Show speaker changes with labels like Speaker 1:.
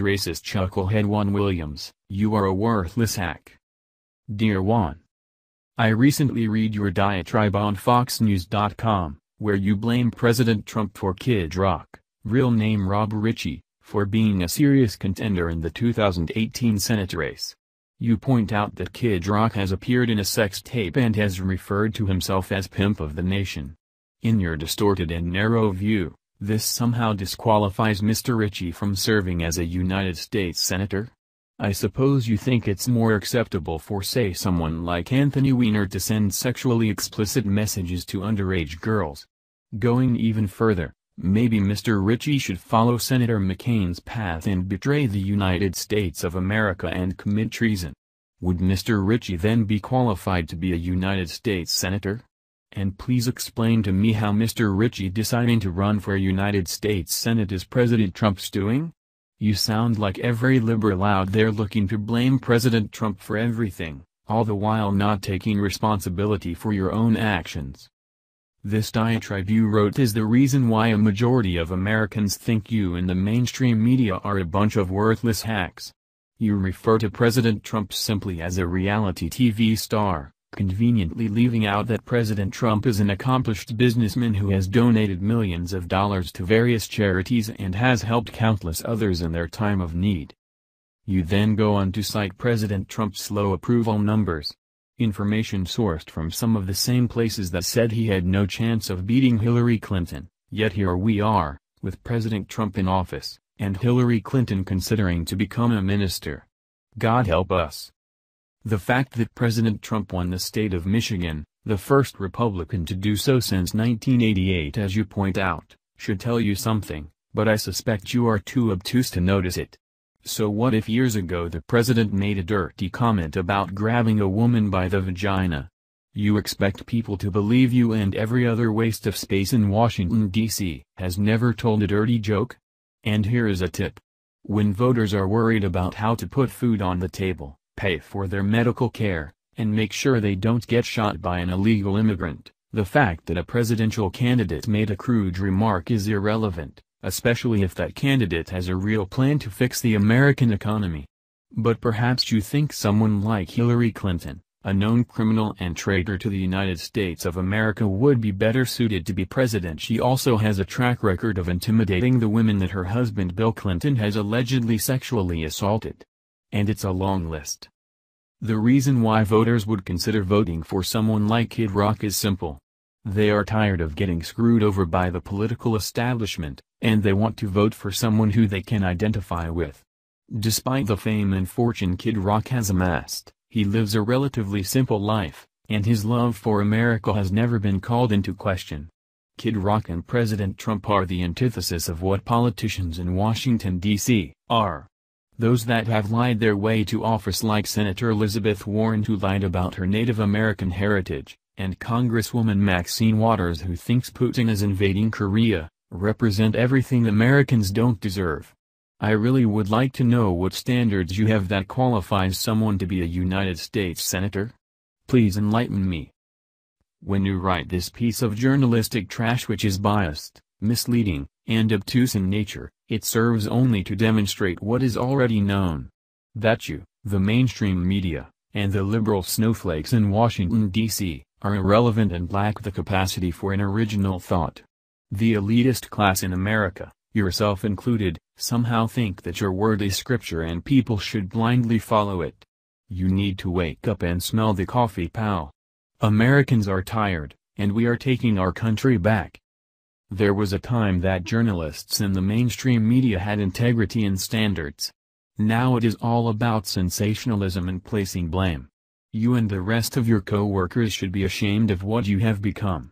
Speaker 1: Racist Chucklehead Juan Williams, you are a worthless hack. Dear Juan, I recently read your diatribe on FoxNews.com, where you blame President Trump for Kid Rock, real name Rob Ritchie, for being a serious contender in the 2018 Senate race. You point out that Kid Rock has appeared in a sex tape and has referred to himself as Pimp of the Nation. In your distorted and narrow view, this somehow disqualifies Mr. Ritchie from serving as a United States Senator? I suppose you think it's more acceptable for say someone like Anthony Weiner to send sexually explicit messages to underage girls. Going even further, maybe Mr. Ritchie should follow Senator McCain's path and betray the United States of America and commit treason. Would Mr. Ritchie then be qualified to be a United States Senator? And please explain to me how Mr. Ritchie deciding to run for United States Senate is President Trump's doing? You sound like every liberal out there looking to blame President Trump for everything, all the while not taking responsibility for your own actions. This diatribe you wrote is the reason why a majority of Americans think you and the mainstream media are a bunch of worthless hacks. You refer to President Trump simply as a reality TV star, conveniently leaving out that President Trump is an accomplished businessman who has donated millions of dollars to various charities and has helped countless others in their time of need. You then go on to cite President Trump's low approval numbers. Information sourced from some of the same places that said he had no chance of beating Hillary Clinton, yet here we are, with President Trump in office, and Hillary Clinton considering to become a minister. God help us. The fact that President Trump won the state of Michigan, the first Republican to do so since 1988 as you point out, should tell you something, but I suspect you are too obtuse to notice it. So what if years ago the president made a dirty comment about grabbing a woman by the vagina? You expect people to believe you, and every other waste of space in Washington, D.C. has never told a dirty joke? And here is a tip. When voters are worried about how to put food on the table, pay for their medical care, and make sure they don't get shot by an illegal immigrant, the fact that a presidential candidate made a crude remark is irrelevant, especially if that candidate has a real plan to fix the American economy. But perhaps you think someone like Hillary Clinton, a known criminal and traitor to the United States of America, would be better suited to be president. She also has a track record of intimidating the women that her husband Bill Clinton has allegedly sexually assaulted. And it's a long list. The reason why voters would consider voting for someone like Kid Rock is simple. They are tired of getting screwed over by the political establishment, and they want to vote for someone who they can identify with. Despite the fame and fortune Kid Rock has amassed, he lives a relatively simple life, and his love for America has never been called into question. Kid Rock and President Trump are the antithesis of what politicians in Washington, D.C. are. Those that have lied their way to office, like Senator Elizabeth Warren, who lied about her Native American heritage, and Congresswoman Maxine Waters, who thinks Putin is invading Korea, represent everything Americans don't deserve. I really would like to know what standards you have that qualifies someone to be a United States Senator. Please enlighten me. When you write this piece of journalistic trash which is biased, misleading, and obtuse in nature, it serves only to demonstrate what is already known. That you, the mainstream media, and the liberal snowflakes in Washington, D.C., are irrelevant and lack the capacity for an original thought. The elitist class in America, yourself included, somehow think that your word is scripture and people should blindly follow it. You need to wake up and smell the coffee, pal. Americans are tired, and we are taking our country back. There was a time that journalists in the mainstream media had integrity and standards. Now it is all about sensationalism and placing blame. You and the rest of your co-workers should be ashamed of what you have become.